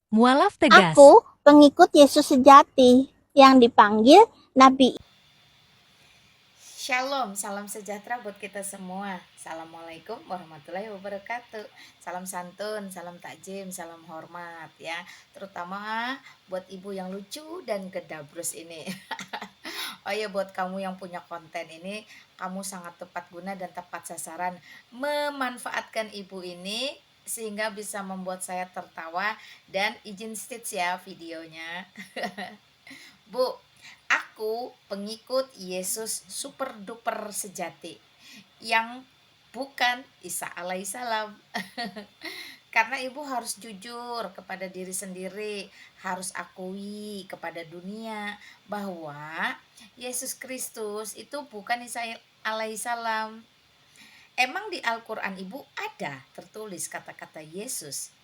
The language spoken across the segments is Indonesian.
Mualaf tegas. Aku pengikut Yesus sejati yang dipanggil Nabi. Shalom, salam sejahtera buat kita semua. Assalamualaikum warahmatullahi wabarakatuh. Salam santun, salam takjim, salam hormat ya. Terutama buat ibu yang lucu dan gedabrus ini. Oh ya, buat kamu yang punya konten ini, kamu sangat tepat guna dan tepat sasaran memanfaatkan ibu ini sehingga bisa membuat saya tertawa dan izin stitch ya videonya. Bu, aku pengikut Yesus super duper sejati yang bukan Isa alaihissalam. Karena ibu harus jujur kepada diri sendiri, harus akui kepada dunia bahwa Yesus Kristus itu bukan Isa alaihissalam. Emang di Al-Quran ibu ada tertulis kata-kata Yesus?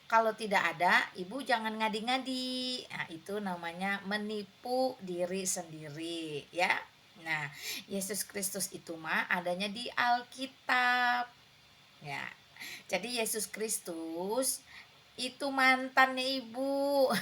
Kalau tidak ada, ibu jangan ngadi-ngadi. Nah, itu namanya menipu diri sendiri, ya. Nah, Yesus Kristus itu mah adanya di Alkitab. Ya. Jadi Yesus Kristus itu mantannya ibu.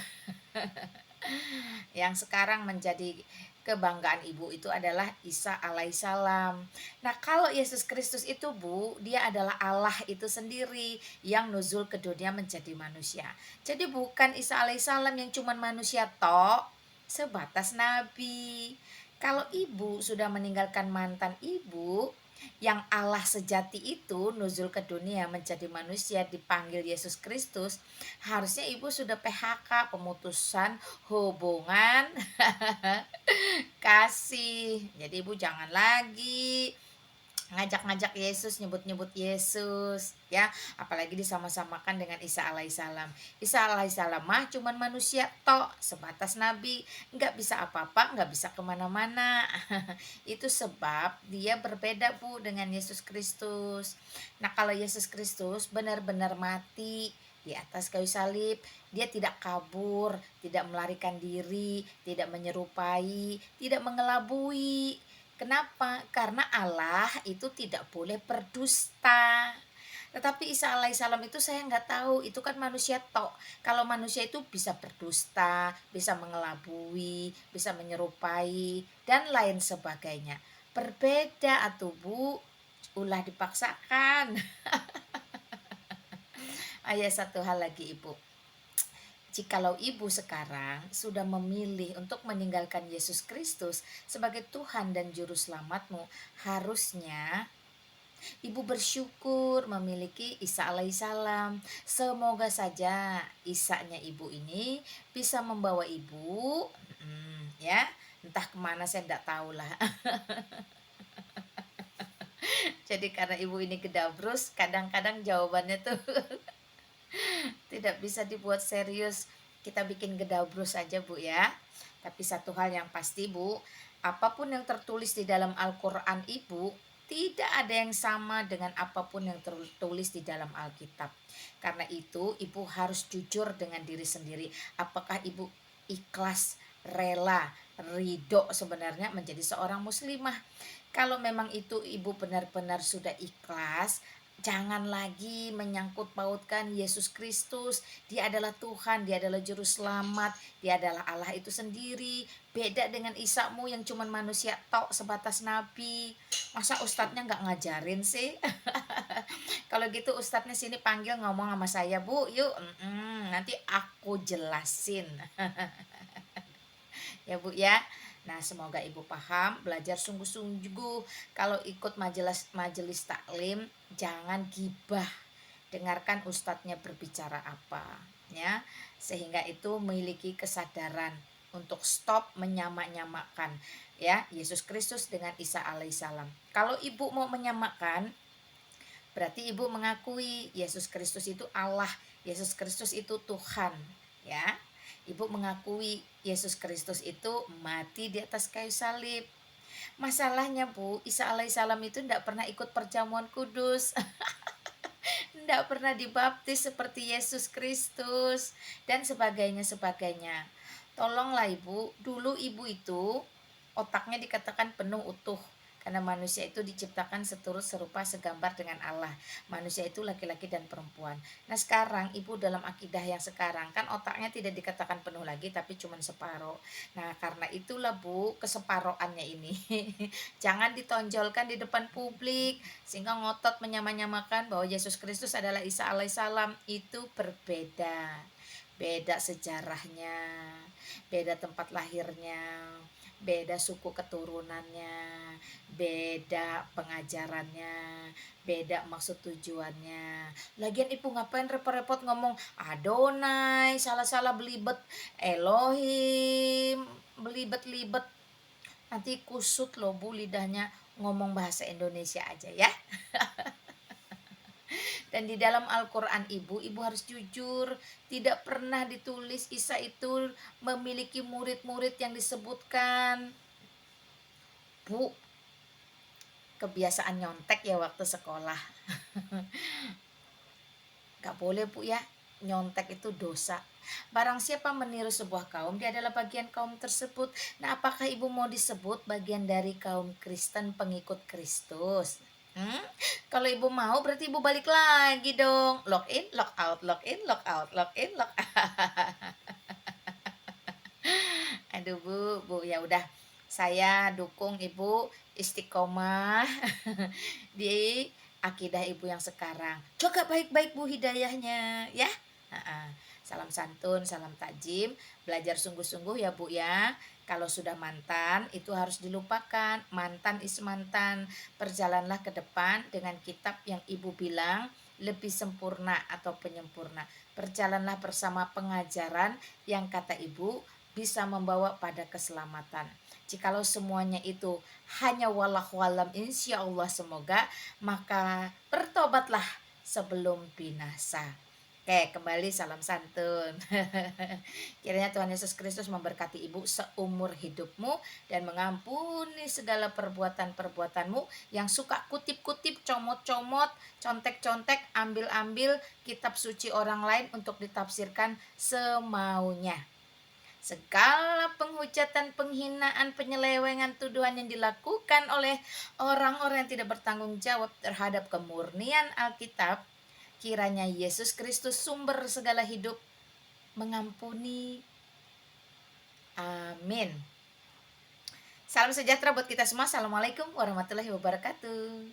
Yang sekarang menjadi kebanggaan ibu itu adalah Isa alaihissalam. Nah, kalau Yesus Kristus itu Bu, dia adalah Allah itu sendiri yang nuzul ke dunia menjadi manusia. Jadi bukan Isa alaihissalam yang cuman manusia tok, sebatas nabi. Kalau ibu sudah meninggalkan mantan ibu, yang Allah sejati itu nuzul ke dunia menjadi manusia dipanggil Yesus Kristus, harusnya ibu sudah PHK, pemutusan hubungan kasih. Jadi ibu jangan lagi ngajak-ngajak Yesus, nyebut-nyebut Yesus ya, apalagi disama-samakan dengan Isa alaihissalam. Isa alaihissalam mah cuman manusia tok, sebatas nabi, nggak bisa apa-apa, nggak bisa kemana-mana. Itu sebab dia berbeda Bu dengan Yesus Kristus. Nah, kalau Yesus Kristus benar-benar mati di atas kayu salib, dia tidak kabur, tidak melarikan diri, tidak menyerupai, tidak mengelabui. Kenapa? Karena Allah itu tidak boleh berdusta. Tetapi Isa alaihissalam itu saya nggak tahu, itu kan manusia tok. Kalau manusia itu bisa berdusta, bisa mengelabui, bisa menyerupai, dan lain sebagainya. Berbeda atuh Bu, ulah dipaksakan. Ayah satu hal lagi Ibu. Jikalau ibu sekarang sudah memilih untuk meninggalkan Yesus Kristus sebagai Tuhan dan Juru Selamatmu, harusnya ibu bersyukur memiliki Isa alaihissalam. Semoga saja Isanya ibu ini bisa membawa ibu, ya, entah kemana saya tidak tahu lah. Jadi karena ibu ini gedabrus, kadang-kadang jawabannya tuh tidak bisa dibuat serius, kita bikin gedabrus aja Bu ya. Tapi satu hal yang pasti Bu, apapun yang tertulis di dalam Al-Quran Ibu, tidak ada yang sama dengan apapun yang tertulis di dalam Alkitab. Karena itu ibu harus jujur dengan diri sendiri. Apakah ibu ikhlas, rela, ridho sebenarnya menjadi seorang muslimah? Kalau memang itu ibu benar-benar sudah ikhlas, jangan lagi menyangkut pautkan Yesus Kristus. Dia adalah Tuhan, dia adalah juru selamat, dia adalah Allah itu sendiri. Beda dengan Isamu yang cuman manusia tok, sebatas nabi. Masa ustadznya nggak ngajarin sih? Kalau gitu ustadznya sini panggil ngomong sama saya Bu, yuk. Nanti aku jelasin. Ya Bu ya. Nah, semoga Ibu paham, belajar sungguh-sungguh. Kalau ikut majelis taklim, jangan gibah. Dengarkan ustadznya berbicara apa, ya. Sehingga itu memiliki kesadaran untuk stop menyamak-nyamakan ya Yesus Kristus dengan Isa alaihissalam. Kalau Ibu mau menyamakan, berarti Ibu mengakui Yesus Kristus itu Allah, Yesus Kristus itu Tuhan, ya. Ibu mengakui Yesus Kristus itu mati di atas kayu salib. Masalahnya Bu, Isa alaihissalam itu tidak pernah ikut perjamuan kudus. Tidak pernah dibaptis seperti Yesus Kristus dan sebagainya. Tolonglah Ibu, dulu Ibu itu otaknya dikatakan penuh utuh Karena manusia itu diciptakan seturut serupa segambar dengan Allah. Manusia itu laki-laki dan perempuan. Nah sekarang ibu dalam akidah yang sekarang kan otaknya tidak dikatakan penuh lagi tapi cuma separuh. Nah karena itulah bu keseparohannya ini jangan ditonjolkan di depan publik sehingga ngotot menyamanyamakan bahwa Yesus Kristus adalah Isa alaihissalam. Itu berbeda, beda sejarahnya, beda tempat lahirnya, beda suku keturunannya, beda pengajarannya, beda maksud tujuannya. Lagian ibu ngapain repot-repot ngomong Adonai, salah-salah belibet, Elohim, belibet-libet. Nanti kusut loh bu lidahnya, ngomong bahasa Indonesia aja ya. Dan di dalam Al-Quran ibu harus jujur. Tidak pernah ditulis Isa itu memiliki murid-murid yang disebutkan. Bu, kebiasaan nyontek ya waktu sekolah. Gak boleh bu ya, nyontek itu dosa. Barang siapa meniru sebuah kaum, dia adalah bagian kaum tersebut. Nah apakah ibu mau disebut bagian dari kaum Kristen pengikut Kristus? Kalau ibu mau berarti ibu balik lagi dong. Log in, log out, log in, log out, log in, log out. Aduh bu, ya udah. Saya dukung ibu istiqomah di akidah ibu yang sekarang. Jaga baik-baik bu hidayahnya ya. Salam santun, salam takjim, belajar sungguh-sungguh ya bu ya. Kalau sudah mantan itu harus dilupakan. Mantan is mantan. Perjalanlah ke depan dengan kitab yang ibu bilang lebih sempurna atau penyempurna. Berjalanlah bersama pengajaran yang kata ibu bisa membawa pada keselamatan. Jikalau semuanya itu hanya wallahu-alam insya Allah semoga, maka bertobatlah sebelum binasa. Oke, kembali salam santun. Kiranya Tuhan Yesus Kristus memberkati ibu seumur hidupmu dan mengampuni segala perbuatan-perbuatanmu yang suka kutip-kutip, comot-comot, contek-contek, ambil-ambil kitab suci orang lain untuk ditafsirkan semaunya. Segala penghujatan, penghinaan, penyelewengan, tuduhan yang dilakukan oleh orang-orang yang tidak bertanggung jawab terhadap kemurnian Alkitab, kiranya Yesus Kristus sumber segala hidup mengampuni. Amin. Salam sejahtera buat kita semua. Assalamualaikum warahmatullahi wabarakatuh.